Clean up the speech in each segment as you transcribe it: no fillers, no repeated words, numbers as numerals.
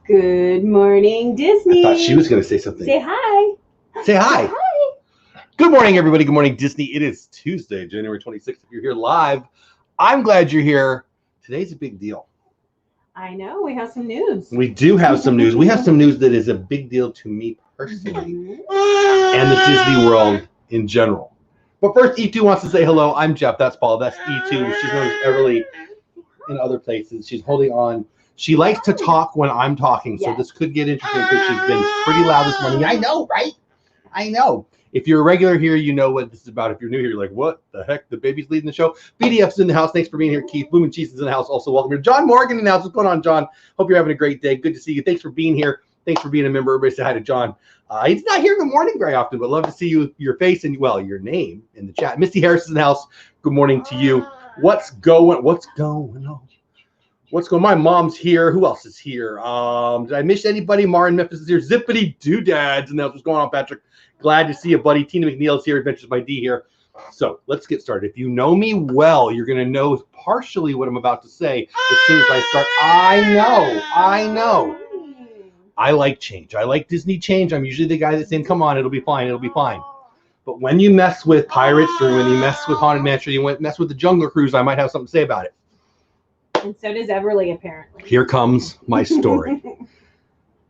Good morning, Disney. I thought she was going to say something. Say hi. Say hi. Say hi. Good morning, everybody. Good morning, Disney. It is Tuesday, January 26th. If you're here live, I'm glad you're here. Today's a big deal. I know. We have some news. We do have some news. We have some news that is a big deal to me personally and the Disney world in general. But first, E2 wants to say hello. I'm Jeff. That's Paul. That's E2. She's known as Everly in other places. She's holding on. She likes to talk when I'm talking, so this could get interesting because she's been pretty loud this morning. I know, right? I know. If you're a regular here, you know what this is about. If you're new here, you're like, what the heck? The baby's leading the show. BDF's in the house. Thanks for being here, Keith. Bloom and Cheese is in the house. Also, welcome here. John Morgan in the house. What's going on, John? Hope you're having a great day. Good to see you. Thanks for being here. Thanks for being a member. Everybody say hi to John. He's not here in the morning very often, but love to see you, your face and, well, your name in the chat. Misty Harris is in the house. Good morning to you. What's going on? What's going on? My mom's here. Who else is here? Did I miss anybody? Marin Memphis is here. Zippity doodads. And that's what's going on, Patrick. Glad to see you, buddy. Tina McNeil's here. Adventures by D here. So let's get started. If you know me well, you're going to know partially what I'm about to say as soon as I start. I know. I like change. I like Disney change. I'm usually the guy that's saying, come on, it'll be fine. It'll be fine. But when you mess with Pirates or when you mess with Haunted Mansion, you mess with the Jungle Cruise, I might have something to say about it. And so does Everly, apparently. Here comes my story.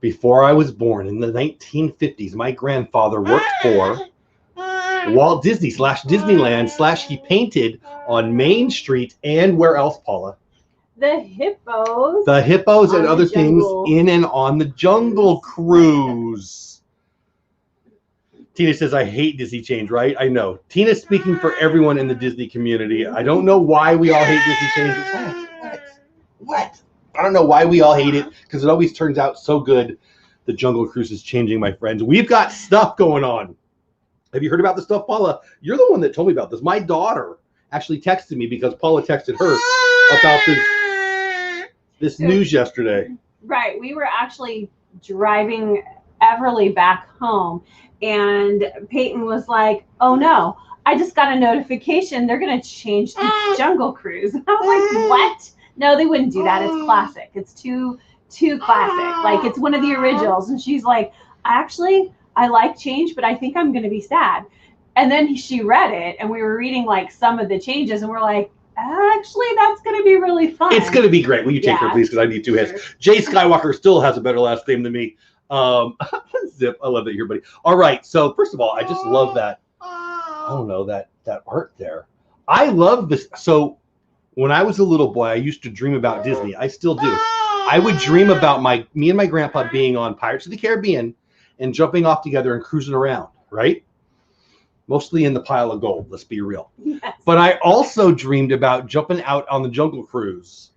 Before I was born in the 1950s, my grandfather worked for Walt Disney / Disneyland / he painted on Main Street and where else, Paula? The hippos. The hippos and other things in and on the Jungle Cruise. Tina says, I hate Disney change, right? I know. Tina's speaking for everyone in the Disney community. I don't know why we all hate Disney change. What? I don't know why we all hate it, because it always turns out so good. The Jungle Cruise is changing, my friends. We've got stuff going on. Have you heard about this stuff, Paula? You're the one that told me about this. My daughter actually texted me because Paula texted her about this news yesterday. Right. We were actually driving Everly back home, and Peyton was like, oh, no, I just got a notification. They're going to change the Jungle Cruise. I was like, what? No, they wouldn't do that. It's classic. It's too classic. Like, it's one of the originals. And she's like, actually, I like change, but I think I'm going to be sad. And then she read it, and we were reading, like, some of the changes, and we're like, actually, that's going to be really fun. It's going to be great. Will you take her, please, because I need 2 heads. Jay Skywalker still has a better last name than me. Zip, I love that here, buddy. All right, so first of all, I just love that. I don't know, that art there. I love this. So when I was a little boy, I used to dream about Disney. I still do. I would dream about me and my grandpa being on Pirates of the Caribbean and jumping off together and cruising around, right? Mostly in the pile of gold, let's be real. Yes. But I also dreamed about jumping out on the Jungle Cruise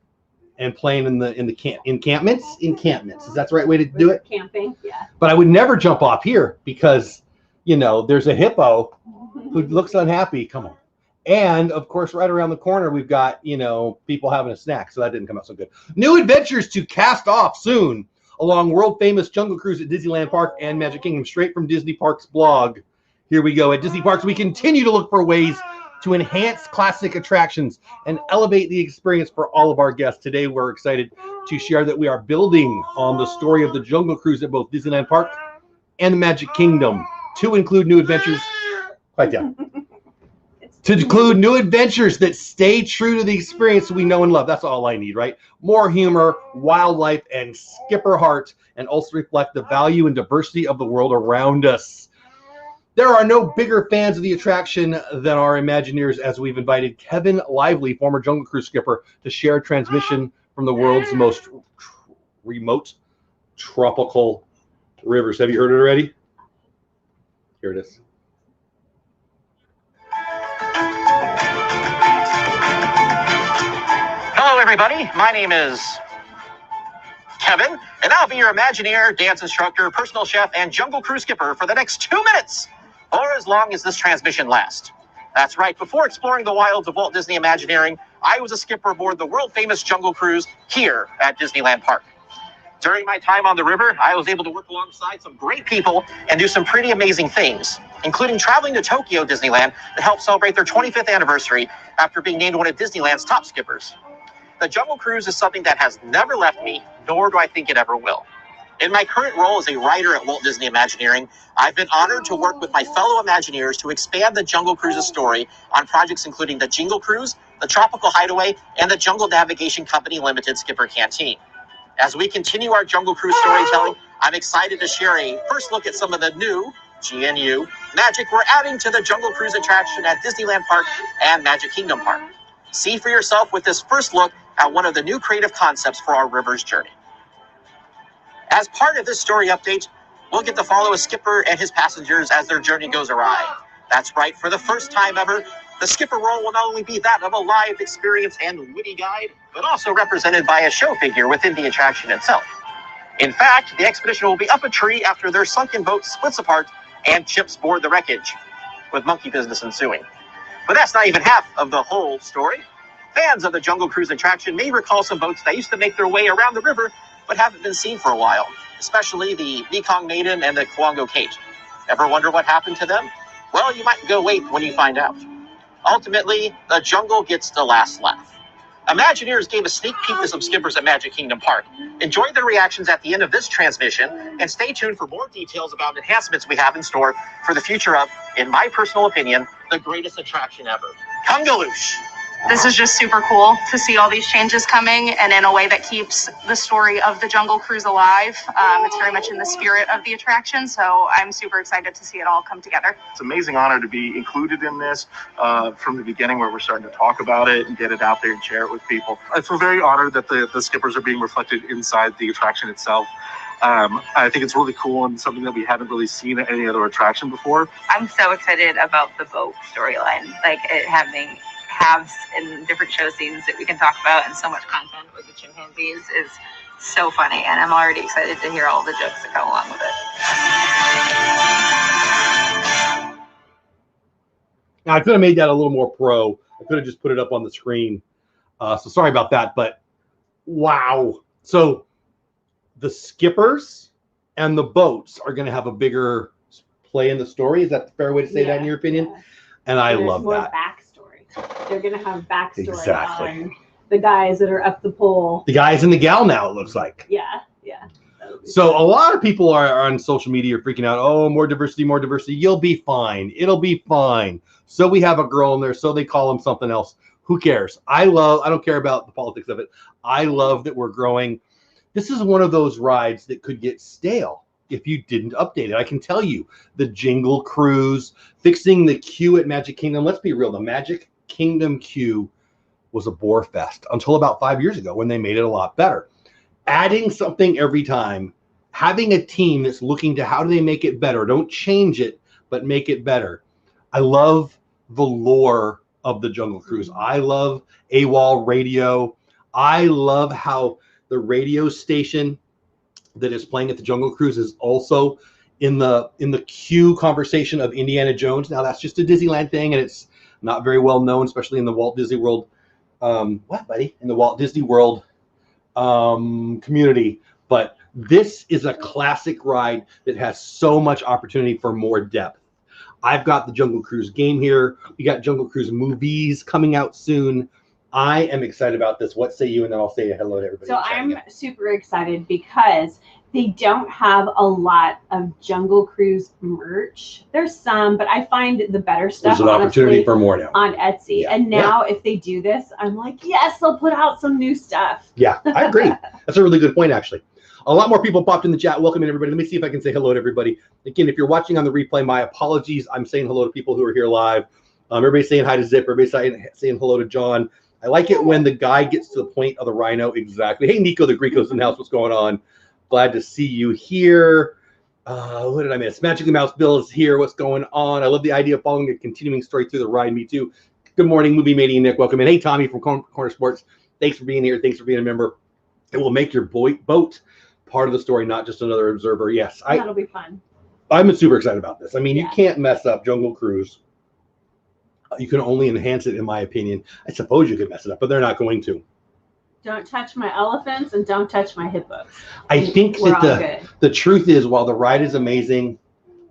and playing in the encampments. Is that the right way to do it? Camping, yeah. But I would never jump off here because, you know, there's a hippo who looks unhappy. Come on. And, of course, right around the corner, we've got, you know, people having a snack. So that didn't come out so good. New adventures to cast off soon along world-famous Jungle Cruise at Disneyland Park and Magic Kingdom, straight from Disney Parks blog. Here we go. At Disney Parks, we continue to look for ways to enhance classic attractions and elevate the experience for all of our guests. Today, we're excited to share that we are building on the story of the Jungle Cruise at both Disneyland Park and the Magic Kingdom to include new adventures. Quiet down. To include new adventures that stay true to the experience we know and love. That's all I need, right? More humor, wildlife, and skipper heart, and also reflect the value and diversity of the world around us. There are no bigger fans of the attraction than our Imagineers, as we've invited Kevin Lively, former Jungle Cruise skipper, to share a transmission from the world's most remote tropical rivers. Have you heard it already? Here it is. Hello, everybody. My name is Kevin, and I'll be your Imagineer, dance instructor, personal chef, and Jungle Cruise skipper for the next 2 minutes, or as long as this transmission lasts. That's right. Before exploring the wilds of Walt Disney Imagineering, I was a skipper aboard the world-famous Jungle Cruise here at Disneyland Park. During my time on the river, I was able to work alongside some great people and do some pretty amazing things, including traveling to Tokyo Disneyland to help celebrate their 25th anniversary after being named one of Disneyland's top skippers. the Jungle Cruise is something that has never left me, nor do I think it ever will. In my current role as a writer at Walt Disney Imagineering, I've been honored to work with my fellow Imagineers to expand the Jungle Cruise's story on projects including the Jingle Cruise, the Tropical Hideaway, and the Jungle Navigation Company Limited Skipper Canteen. As we continue our Jungle Cruise storytelling, I'm excited to share a first look at some of the new GNU magic we're adding to the Jungle Cruise attraction at Disneyland Park and Magic Kingdom Park. See for yourself with this first look at one of the new creative concepts for our Rivers journey. As part of this story update, we'll get to follow a skipper and his passengers as their journey goes awry. That's right, for the first time ever, the skipper role will not only be that of a live experience and witty guide, but also represented by a show figure within the attraction itself. In fact, the expedition will be up a tree after their sunken boat splits apart and chips board the wreckage, with monkey business ensuing. But that's not even half of the whole story. Fans of the Jungle Cruise attraction may recall some boats that used to make their way around the river but haven't been seen for a while, especially the Mekong Maiden and the Kwango Kate. Ever wonder what happened to them? Well, you might go wait when you find out. Ultimately, the jungle gets the last laugh. Imagineers gave a sneak peek to some skippers at Magic Kingdom Park. Enjoy their reactions at the end of this transmission, and stay tuned for more details about enhancements we have in store for the future of, in my personal opinion, the greatest attraction ever. Kungaloosh! This is just super cool to see all these changes coming, and in a way that keeps the story of the Jungle Cruise alive. It's very much in the spirit of the attraction, so I'm super excited to see it all come together. It's an amazing honor to be included in this from the beginning, where we're starting to talk about it and get it out there and share it with people. I feel very honored that the skippers are being reflected inside the attraction itself. I think it's really cool and something that we haven't really seen at any other attraction before. I'm so excited about the boat storyline, like it having halves in different show scenes that we can talk about, and so much content with the chimpanzees is so funny, and I'm already excited to hear all the jokes that go along with it. Now, I could have made that a little more pro. I could have just put it up on the screen. So sorry about that, but wow. So the skippers and the boats are going to have a bigger play in the story. Is that the fair way to say that in your opinion? Yeah. And I love that. They're going to have backstory exactly on the guys that are up the pole. The guys and the gal now, it looks like. Yeah. So a lot of people are on social media freaking out. Oh, more diversity, more diversity. You'll be fine. It'll be fine. So we have a girl in there, so they call him something else. Who cares? I don't care about the politics of it. I love that we're growing. This is one of those rides that could get stale if you didn't update it. I can tell you, the Jingle Cruise, fixing the queue at Magic Kingdom. Let's be real. The Magic Kingdom queue was a bore fest until about 5 years ago when they made it a lot better. Adding something every time, having a team that's looking to how do they make it better. Don't change it, but make it better. I love the lore of the Jungle Cruise. I love AWOL radio. I love how the radio station that is playing at the Jungle Cruise is also in the queue conversation of Indiana Jones. Now that's just a Disneyland thing, and it's not very well known, especially in the Walt Disney World. In the Walt Disney World community. But this is a classic ride that has so much opportunity for more depth. I've got the Jungle Cruise game here. We got Jungle Cruise movies coming out soon. I am excited about this. What say you? And then I'll say hello to everybody. So I'm super excited because they don't have a lot of Jungle Cruise merch. There's some, but I find the better stuff. There's an opportunity for more now on Etsy. Yeah. And now if they do this, I'm like, yes, they'll put out some new stuff. Yeah, I agree. That's a really good point, actually. A lot more people popped in the chat. Welcome in, everybody. Let me see if I can say hello to everybody. Again, if you're watching on the replay, my apologies. I'm saying hello to people who are here live. Everybody's saying hi to Zip. Everybody's saying hello to John. I like it when the guy gets to the point of the rhino. Exactly. Hey, Nico the Greco's in the house. What's going on? Glad to see you here. What did I miss? Magic the Mouse Bill is here. What's going on? I love the idea of following a continuing story through the ride. Me too. Good morning, Movie Matey Nick. Welcome in. Hey, Tommy from Corner Sports. Thanks for being here. Thanks for being a member. It will make your boat part of the story, not just another observer. Yes, that'll be fun. I'm super excited about this. I mean, you can't mess up Jungle Cruise. You can only enhance it, in my opinion. I suppose you could mess it up, but they're not going to. Don't touch my elephants and don't touch my hippos. I think that the truth is, while the ride is amazing,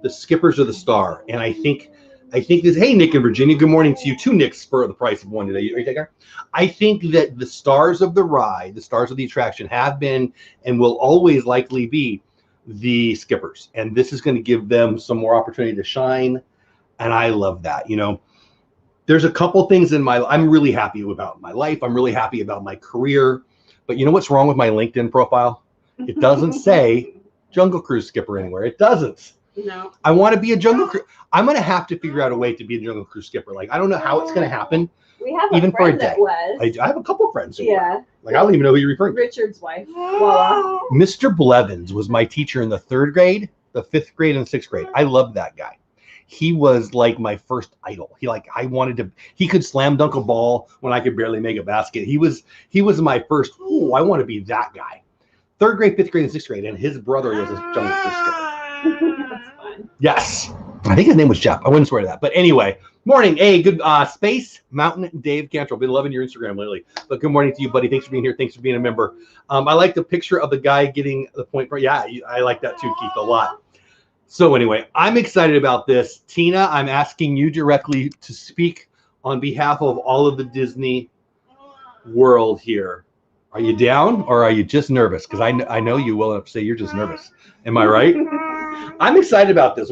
the skippers are the star. And I think I think this, hey, Nick in Virginia, good morning to you. 2 Nicks for the price of 1 today. Are you taking her? I think that the stars of the ride, the stars of the attraction have been and will always likely be the skippers. And this is going to give them some more opportunity to shine. And I love that. You know, there's a couple things in I'm really happy about my life. I'm really happy about my career. But you know what's wrong with my LinkedIn profile? It doesn't say Jungle Cruise skipper anywhere. It doesn't. No. I want to be a Jungle Cruise. I'm going to have to figure out a way to be a Jungle Cruise skipper. Like, I don't know how it's going to happen. We have even a friend for a day. that was. I have a couple friends. Yeah. Like, I don't even know who you're referring to. Richard's wife. Voila. Mr. Blevins was my teacher in the 3rd grade, the 5th grade, and 6th grade. I loved that guy. He was like my first idol. He could slam dunk a ball when I could barely make a basket. He was my first, I want to be that guy. 3rd grade, 5th grade, and 6th grade, and his brother was a Jungle Cruise skipper. That's fun. Yes. I think his name was Jeff. I wouldn't swear to that. But anyway, morning. Hey, good Space Mountain Dave Cantrell. Been loving your Instagram lately. But good morning to you, buddy. Thanks for being here. Thanks for being a member. I like the picture of the guy getting the point. Yeah, I like that too, Keith, a lot. So anyway, I'm excited about this. Tina, I'm asking you directly to speak on behalf of all of the Disney world here. Are you down or are you just nervous? Because I know you will say you're just nervous. Am I right? I'm excited about this.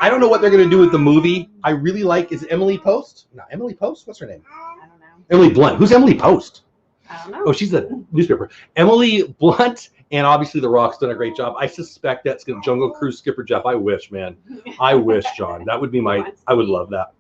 I don't know what they're going to do with the movie. I really like, is Emily Post? No, Emily Post? What's her name? I don't know. Emily Blunt. Who's Emily Post? I don't know. Oh, she's a newspaper. Emily Blunt, and obviously The Rock's done a great job. I suspect that's going to Jungle Cruise skipper Jeff. I wish, man. I wish, John. That would be I would love that.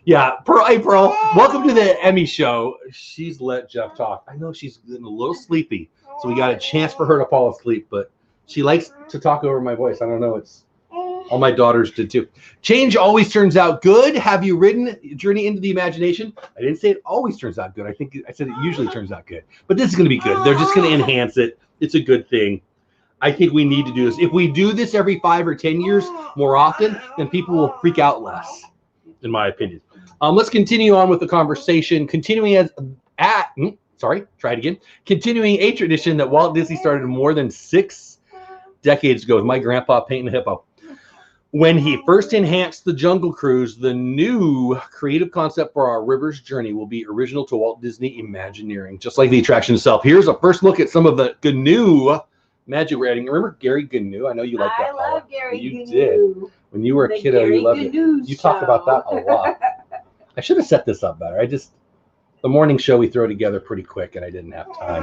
Yeah, Pearl. Hey, Pearl. Welcome to the Emmy show. She's let Jeff talk. I know she's getting a little sleepy, so we got a chance for her to fall asleep, but she likes to talk over my voice. I don't know. It's all my daughters did too. Change always turns out good. Have you ridden Journey into the Imagination? I didn't say it always turns out good. I think I said it usually turns out good. But this is going to be good. They're just going to enhance it. It's a good thing. I think we need to do this. If we do this every 5 or 10 years more often, then people will freak out less, in my opinion. Let's continue on with the conversation. Continuing Continuing a tradition that Walt Disney started more than 6 decades ago with my grandpa painting a hippo. When he first enhanced the Jungle Cruise, the new creative concept for our Rivers Journey will be original to Walt Disney Imagineering, just like the attraction itself. Here's a first look at some of the GNU magic writing. Remember Gary GNU? I know you like that. I love Gary You GNU. did. When you were a kiddo, you loved it. You talk about that a lot. I should have set this up better. The morning show, we throw together pretty quick, and I didn't have time.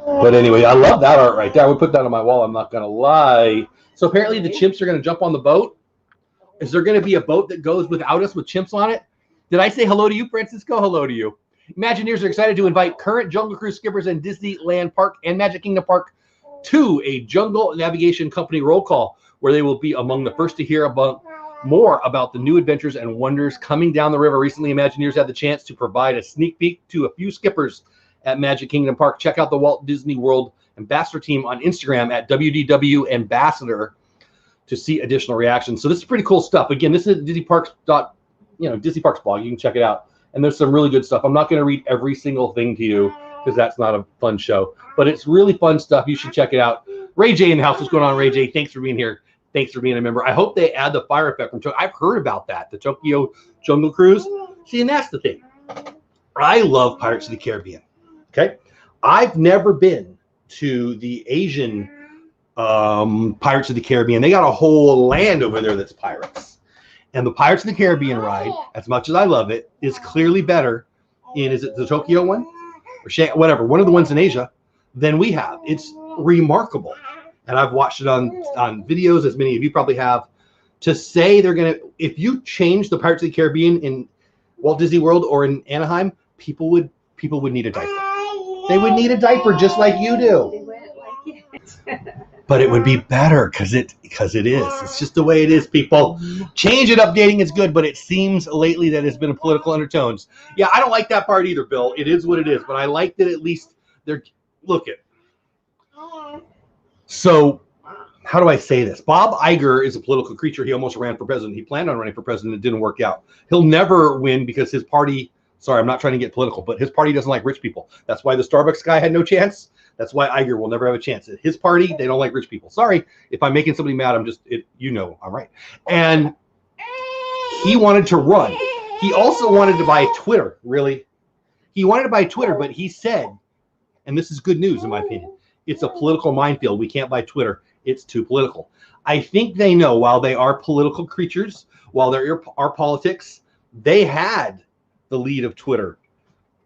But anyway, I love that art right there. I would put that on my wall. I'm not going to lie. So apparently the chimps are going to jump on the boat. Is there going to be a boat that goes without us with chimps on it? Did I say hello to you, Francisco? Hello to you. Imagineers are excited to invite current Jungle Cruise skippers and Disneyland Park and Magic Kingdom Park to a Jungle Navigation Company roll call, where they will be among the first to hear more about the new adventures and wonders coming down the river. Recently, Imagineers had the chance to provide a sneak peek to a few skippers at Magic Kingdom Park. Check out the Walt Disney World Ambassador team on Instagram at WDW Ambassador to see additional reactions. So this is pretty cool stuff. Again, this is Disney Parks blog. You can check it out. And there's some really good stuff. I'm not going to read every single thing to you because that's not a fun show. But it's really fun stuff. You should check it out. Ray J in the house. What's going on, Ray J? Thanks for being here. Thanks for being a member. I hope they add the fire effect from Tokyo. I've heard about that, the Tokyo Jungle Cruise. See, and that's the thing. I love Pirates of the Caribbean. Okay? I've never been to the Asian Pirates of the Caribbean. They got a whole land over there that's pirates. And the Pirates of the Caribbean ride, as much as I love it, is clearly better in, is it the Tokyo one? Or whatever, one of the ones in Asia, than we have. It's remarkable. And I've watched it on videos, as many of you probably have. To say they're going to, if you change the Pirates of the Caribbean in Walt Disney World or in Anaheim, people would need a diaper. They would need a diaper just like you do. They wouldn't like it. But it would be better because it is. It's just the way it is, people. Change and updating is good, but it seems lately that it's been political undertones. Yeah, I don't like that part either, Bill. It is what it is. But I like that at least they're look at. So how do I say this? Bob Iger is a political creature. He almost ran for president. He planned on running for president. It didn't work out. He'll never win because his party, sorry, I'm not trying to get political, but his party doesn't like rich people. That's why the Starbucks guy had no chance. That's why Iger will never have a chance. At his party, they don't like rich people. Sorry if I'm making somebody mad. I'm just, I'm right. And He wanted to run. He also wanted to buy Twitter, really. He wanted to buy Twitter, but he said, and this is good news in my opinion, it's a political minefield. We can't buy Twitter. It's too political. I think they know, while they are political creatures, while there are politics, they had the lead of Twitter,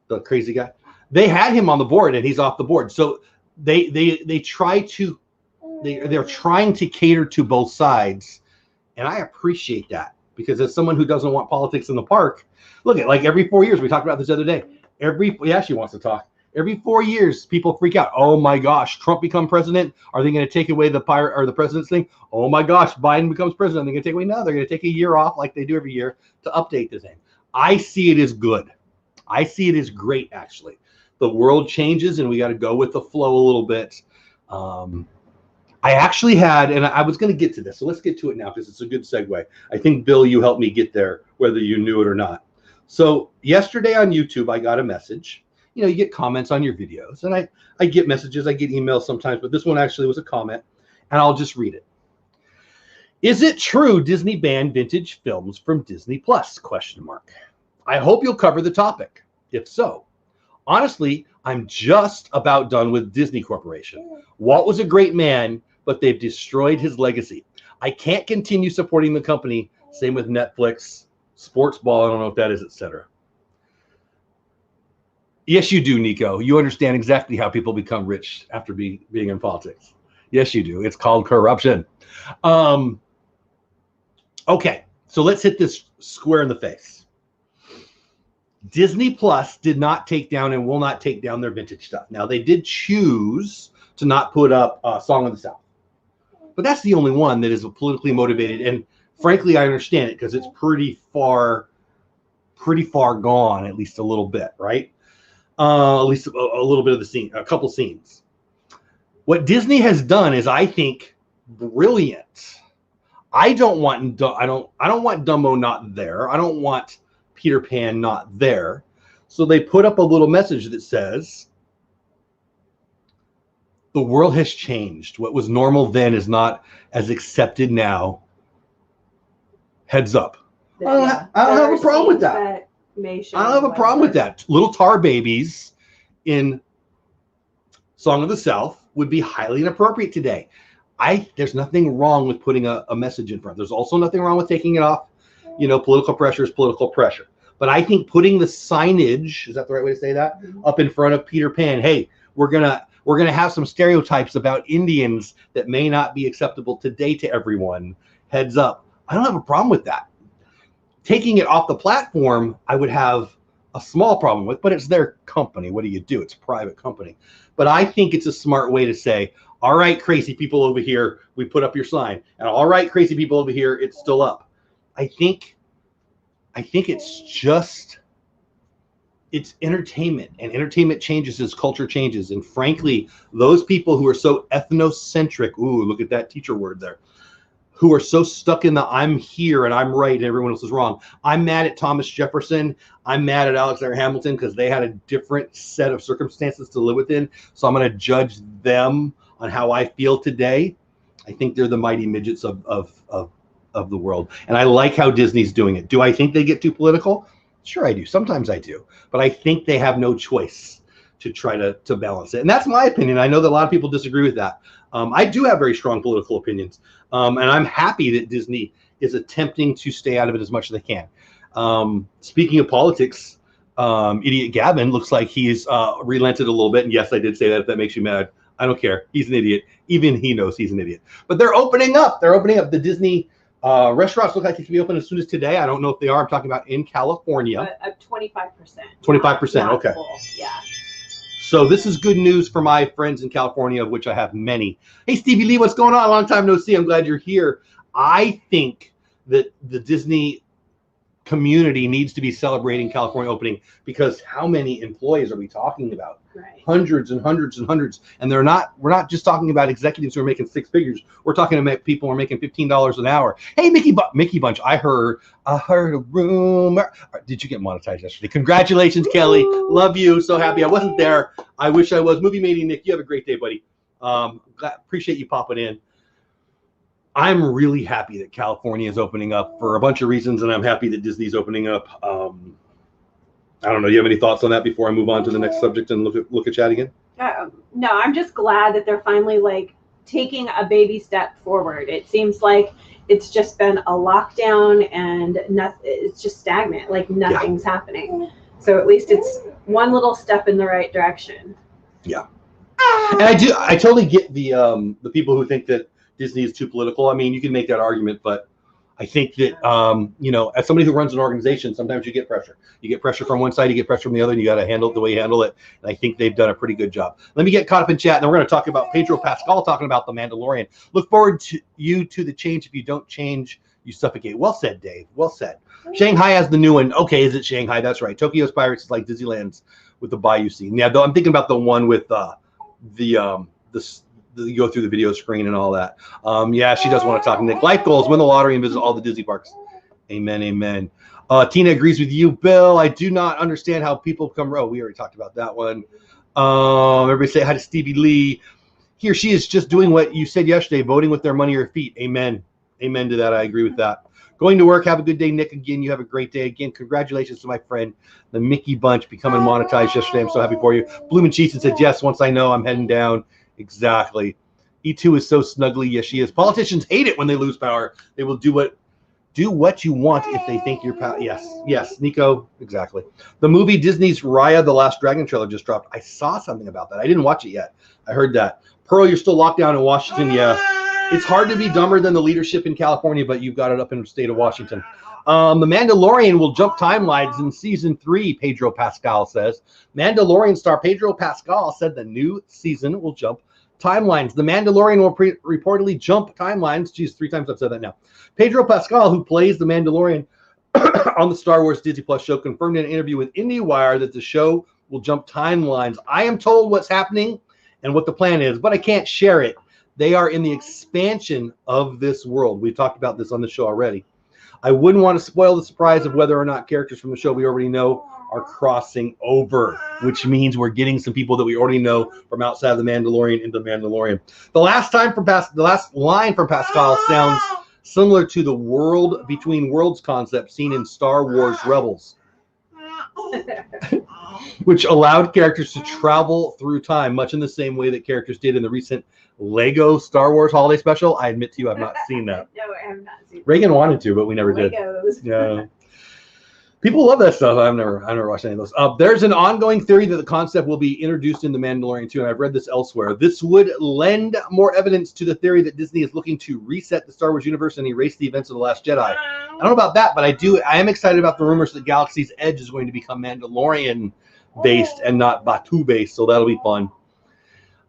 the crazy guy. They had him on the board, and he's off the board. So they're trying to cater to both sides, and I appreciate that, because as someone who doesn't want politics in the park, look at, like, every 4 years, we talked about this the other day. She wants to talk. Every 4 years, people freak out. Oh my gosh, Trump become president? Are they going to take away the president's thing? Oh my gosh, Biden becomes president. Are they going to take away? No, they're going to take a year off, like they do every year, to update the thing. I see it as good. I see it as great, actually. The world changes, and we got to go with the flow a little bit. I actually had, and I was going to get to this, so let's get to it now, because it's a good segue. I think, Bill, you helped me get there, whether you knew it or not. So yesterday on YouTube, I got a message. You know, you get comments on your videos, and I get messages, I get emails sometimes, but this one actually was a comment, and I'll just read it. Is it true Disney banned vintage films from Disney Plus? ? I hope you'll cover the topic. If so, honestly, I'm just about done with Disney Corporation. Walt was a great man, but they've destroyed his legacy. I can't continue supporting the company. Same with Netflix, sports ball, I don't know what that is, etc. Yes, you do, Nico. You understand exactly how people become rich after being in politics. Yes, you do. It's called corruption. Okay, so let's hit this square in the face. Disney Plus did not take down and will not take down their vintage stuff. Now, they did choose to not put up Song of the South. But that's the only one that is politically motivated. And frankly, I understand it, because it's pretty far gone, at least a little bit, right? At least a little bit of the scene, a couple scenes. What Disney has done is, I think, brilliant. I don't want Dumbo not there. I don't want Peter Pan not there. So they put up a little message that says, the world has changed. What was normal then is not as accepted now. Heads up. I don't have a problem with that. I don't have a problem with that. Little tar babies in Song of the South would be highly inappropriate today. There's nothing wrong with putting a message in front. There's also nothing wrong with taking it off. You know, political pressure is political pressure. But I think putting the signage, is that the right way to say that? Up in front of Peter Pan. Hey, we're gonna have some stereotypes about Indians that may not be acceptable today to everyone. Heads up. I don't have a problem with that. Taking it off the platform, I would have a small problem with, but it's their company. What do you do? It's a private company. But I think it's a smart way to say, all right, crazy people over here, we put up your sign. And all right, crazy people over here, it's still up. I think it's just, it's entertainment, and entertainment changes as culture changes. And frankly, those people who are so ethnocentric, ooh, look at that teacher word there, who are so stuck in the I'm here and I'm right and everyone else is wrong. I'm mad at Thomas Jefferson. I'm mad at Alexander Hamilton, because they had a different set of circumstances to live within. So I'm going to judge them on how I feel today. I think they're the mighty midgets of the world. And I like how Disney's doing it. Do I think they get too political? Sure, I do. Sometimes I do. But I think they have no choice to try to balance it. And that's my opinion. I know that a lot of people disagree with that. I do have very strong political opinions. And I'm happy that Disney is attempting to stay out of it as much as they can. Speaking of politics, Idiot Gavin looks like he's relented a little bit. And yes, I did say that, if that makes you mad. I don't care. He's an idiot. Even he knows he's an idiot. But they're opening up. They're opening up. The Disney restaurants look like they can be open as soon as today. I don't know if they are. I'm talking about in California. 25%. 25%. Okay. Full. Yeah. So this is good news for my friends in California, of which I have many. Hey, Stevie Lee, what's going on? Long time no see. I'm glad you're here. I think that the Disney community needs to be celebrating California opening, because how many employees are we talking about? Right. Hundreds and hundreds and hundreds. And we're not just talking about executives who are making six figures. We're talking about people who are making $15 an hour. Hey, Mickey Bunch, I heard a rumor. Did you get monetized yesterday? Congratulations, Kelly. Love you. So happy. I wasn't there. I wish I was. Movie Mania Nick, you have a great day, buddy. Appreciate you popping in. I'm really happy that California is opening up for a bunch of reasons, and I'm happy that Disney's opening up. I don't know. Do you have any thoughts on that before I move on to the next subject and look at chat again? No, I'm just glad that they're finally like taking a baby step forward. It seems like it's just been a lockdown and it's just stagnant. Like nothing's happening. So at least it's one little step in the right direction. Yeah. And I totally get the people who think that Disney is too political. I mean, you can make that argument, but I think that, as somebody who runs an organization, sometimes you get pressure. You get pressure from one side, you get pressure from the other, and you got to handle it the way you handle it. And I think they've done a pretty good job. Let me get caught up in chat, and then we're going to talk about Pedro Pascal talking about The Mandalorian. Look forward to the change. If you don't change, you suffocate. Well said, Dave. Well said. Shanghai has the new one. Okay, is it Shanghai? That's right. Tokyo's Pirates is like Disneyland's with the Bayou scene. Yeah, though I'm thinking about the one with you go through the video screen and all that. Yeah, she does want to talk. Nick, life goals: win the lottery and visit all the Disney parks. Amen, amen. Tina agrees with you, Bill. I do not understand how people come. Oh, we already talked about that one. Everybody say hi to Stevie Lee. He or she is just doing what you said yesterday, voting with their money or feet. Amen. Amen to that. I agree with that. Going to work. Have a good day, Nick. Again, you have a great day. Again, congratulations to my friend, the Mickey Bunch, becoming monetized yesterday. I'm so happy for you. Bloom and Cheese said, yes, once I know I'm heading down. Exactly. E2 is so snuggly. Yes, she is. Politicians hate it when they lose power. They will do what you want if they think you're power. Yes, Nico. Exactly. The movie Disney's Raya the Last Dragon trailer just dropped. I saw something about that. I didn't watch it yet. I heard that. Pearl, you're still locked down in Washington. Yeah. It's hard to be dumber than the leadership in California, but you've got it up in the state of Washington. The Mandalorian will jump timelines in season 3, Pedro Pascal says. Mandalorian star Pedro Pascal said the new season will jump timelines. The Mandalorian will reportedly jump timelines. Geez, 3 times I've said that now. Pedro Pascal, who plays the Mandalorian on the Star Wars Disney Plus show, confirmed in an interview with IndieWire that the show will jump timelines. I am told what's happening and what the plan is, but I can't share it. They are in the expansion of this world. We've talked about this on the show already. I wouldn't want to spoil the surprise of whether or not characters from the show we already know are crossing over, which means we're getting some people that we already know from outside of the Mandalorian into the Mandalorian. The last line from Pascal sounds similar to the world between worlds concept seen in Star Wars Rebels, which allowed characters to travel through time, much in the same way that characters did in the recent Lego Star Wars Holiday Special. I admit to you, I've not seen that. No, I have not seen Reagan wanted to, but we never did. Yeah. People love that stuff. I've never watched any of those. There's an ongoing theory that the concept will be introduced in The Mandalorian 2, and I've read this elsewhere. This would lend more evidence to the theory that Disney is looking to reset the Star Wars universe and erase the events of The Last Jedi. I don't know about that, but I am excited about the rumors that Galaxy's Edge is going to become Mandalorian-based and not Batuu-based, so that'll be fun.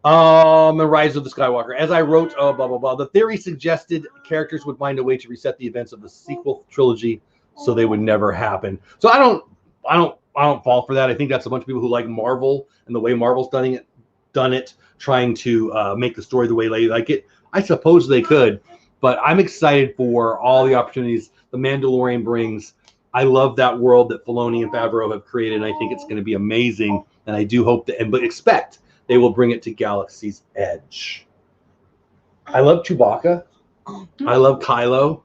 The Rise of the Skywalker. As I wrote, blah, blah, blah. The theory suggested characters would find a way to reset the events of the sequel trilogy so they would never happen. So I don't fall for that. I think that's a bunch of people who like Marvel and the way Marvel's done it, trying to make the story the way they like it. I suppose they could, but I'm excited for all the opportunities The Mandalorian brings. I love that world that Filoni and Favreau have created, and I think it's going to be amazing. And I do hope that, but expect they will bring it to Galaxy's Edge. I love Chewbacca. I love Kylo.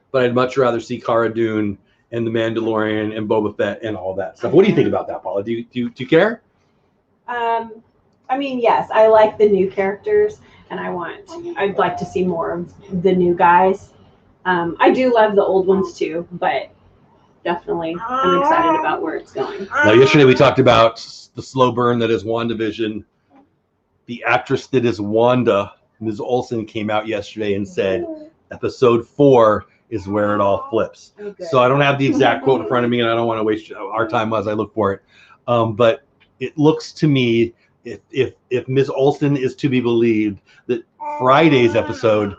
But I'd much rather see Cara Dune and The Mandalorian and Boba Fett and all that stuff. What do you think about that, Paula? Do you care? I mean, yes, I like the new characters, and I'd like to see more of the new guys. I do love the old ones too, but definitely I'm excited about where it's going. Now, yesterday we talked about the slow burn that is WandaVision. The actress that is Wanda, Ms. Olsen, came out yesterday and said episode 4 is where it all flips. Okay. So I don't have the exact quote in front of me, and I don't want to waste our time as I look for it. But it looks to me, if Ms. Olsen is to be believed, that Friday's episode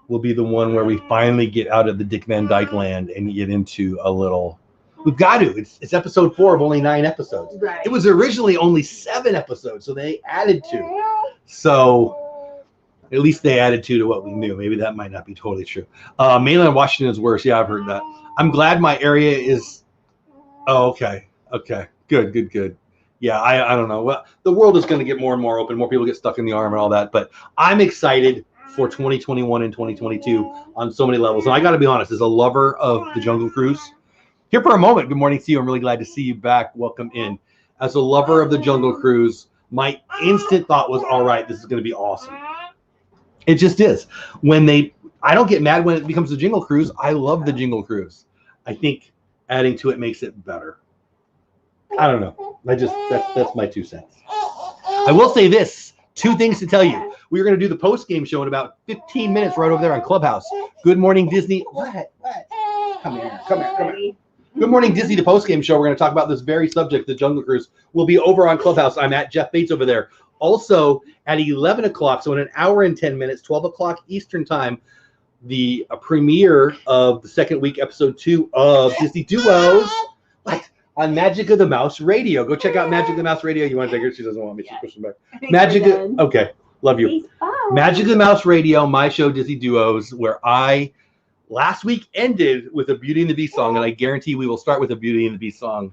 will be the one where we finally get out of the Dick Van Dyke land and get into a little. We've got to. It's episode 4 of only 9 episodes. Right. It was originally only 7 episodes, so they added 2. So at least they added 2 to what we knew. Maybe that might not be totally true. Mainland Washington is worse. Yeah, I've heard that. I'm glad my area is. Oh, okay. Okay. Good. Yeah, I don't know. Well, the world is going to get more and more open. More people get stuck in the arm and all that. But I'm excited for 2021 and 2022 on so many levels. And I got to be honest, as a lover of the Jungle Cruise, here for a moment, good morning to you. I'm really glad to see you back. Welcome in. As a lover of the Jungle Cruise, my instant thought was, all right, this is going to be awesome. It just is. I don't get mad when it becomes a Jingle Cruise. I love the Jingle Cruise. I think adding to it makes it better. I don't know. That's my 2 cents. I will say this, 2 things to tell you. We're going to do the post-game show in about 15 minutes right over there on Clubhouse. Good Morning Disney. What? Come here. Good Morning Disney, the post-game show. We're going to talk about this very subject, the Jungle Cruise. We'll be over on Clubhouse. I'm at Jeff Bates over there. Also, at 11 o'clock, so in an hour and 10 minutes, 12 o'clock Eastern time, the premiere of the second week, episode 2 of Disney Duos on Magic of the Mouse Radio. Go check out Magic of the Mouse Radio. You want to take her? She doesn't want me. She's pushing back. Okay, love you. Magic of the Mouse Radio, my show, Disney Duos, where I last week ended with a Beauty and the Beast song, and I guarantee we will start with a Beauty and the Beast song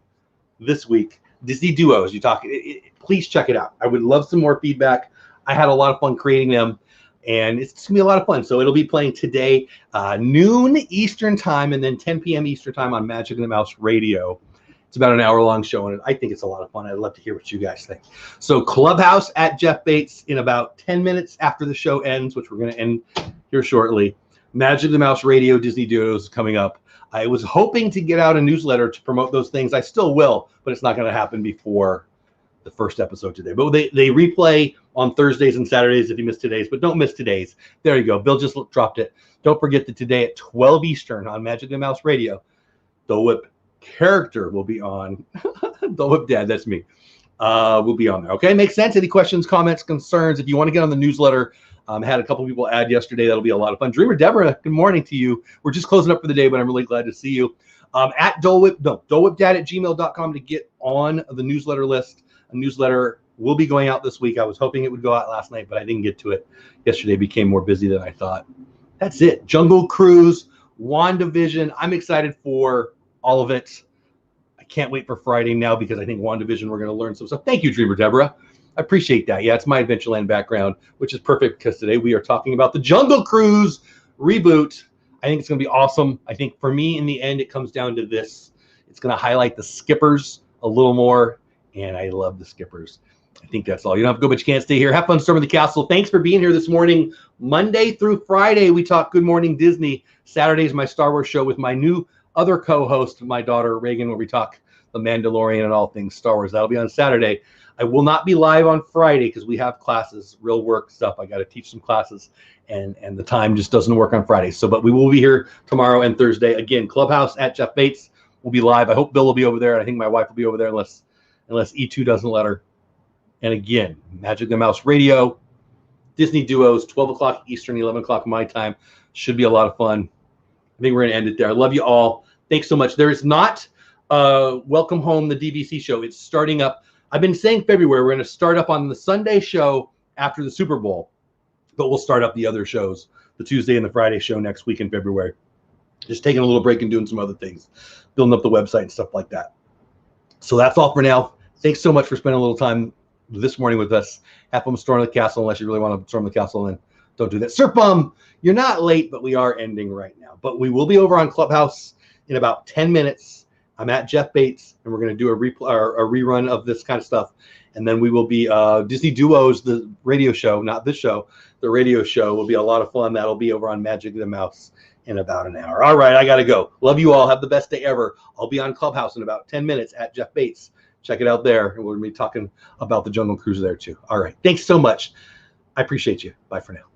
this week. Disney Duos, please check it out. I would love some more feedback. I had a lot of fun creating them, and it's going to be a lot of fun. So it'll be playing today, noon Eastern time, and then 10 p.m. Eastern time on Magic of the Mouse Radio. It's about an hour-long show, and I think it's a lot of fun. I'd love to hear what you guys think. So Clubhouse at Jeff Bates in about 10 minutes after the show ends, which we're going to end here shortly. Magic of the Mouse Radio, Disney Duos coming up. I was hoping to get out a newsletter to promote those things. I still will, but it's not going to happen before the first episode today. But they replay on Thursdays and Saturdays if you miss today's, but don't miss today's. There you go. Bill just dropped it. Don't forget that today at 12 Eastern on Magic of the Mouse Radio, Dole Whip character will be on. Dole Whip Dad, that's me. We'll be on there. Okay, makes sense. Any questions, comments, concerns? If you want to get on the newsletter, had a couple people add yesterday. That'll be a lot of fun. Dreamer Deborah, good morning to you. We're just closing up for the day, but I'm really glad to see you. At dolewhipdad@gmail.com to get on the newsletter list. A newsletter will be going out this week. I was hoping it would go out last night, but I didn't get to it. Yesterday became more busy than I thought. That's it. Jungle Cruise, WandaVision. I'm excited for all of it. I can't wait for Friday now because I think WandaVision, we're going to learn some stuff. Thank you, Dreamer Deborah. I appreciate that. Yeah, it's my Adventureland background, which is perfect because today we are talking about the Jungle Cruise reboot. I think it's going to be awesome. I think for me, in the end, it comes down to this. It's going to highlight the skippers a little more, and I love the skippers. I think that's all. You don't have to go, but you can't stay here. Have fun storming the castle. Thanks for being here this morning. Monday through Friday, we talk Good Morning Disney. Saturday is my Star Wars show with my new other co-host, my daughter, Reagan, where we talk The Mandalorian and all things Star Wars. That'll be on Saturday. I will not be live on Friday because we have classes, real work stuff. I got to teach some classes, and the time just doesn't work on Friday. So, but we will be here tomorrow and Thursday. Again, Clubhouse at Jeff Bates will be live. I hope Bill will be over there. And I think my wife will be over there unless E2 doesn't let her. And again, Magic of the Mouse Radio, Disney Duos, 12 o'clock Eastern, 11 o'clock my time. Should be a lot of fun. I think we're going to end it there. I love you all. Thanks so much. There is not Welcome Home, the DVC show. It's starting up. I've been saying February. We're going to start up on the Sunday show after the Super Bowl, but we'll start up the other shows, the Tuesday and the Friday show next week in February. Just taking a little break and doing some other things, building up the website and stuff like that. So that's all for now. Thanks so much for spending a little time this morning with us. Have fun storming the castle, unless you really want to storm the castle, and don't do that. Sir Bum, you're not late, but we are ending right now. But we will be over on Clubhouse in about 10 minutes. I'm at Jeff Bates, and we're going to do a rerun of this kind of stuff. And then we will be Disney Duos, the radio show, not this show. The radio show will be a lot of fun. That'll be over on Magic of the Mouse in about an hour. All right, I got to go. Love you all. Have the best day ever. I'll be on Clubhouse in about 10 minutes at Jeff Bates. Check it out there. And we're going to be talking about the Jungle Cruise there too. All right. Thanks so much. I appreciate you. Bye for now.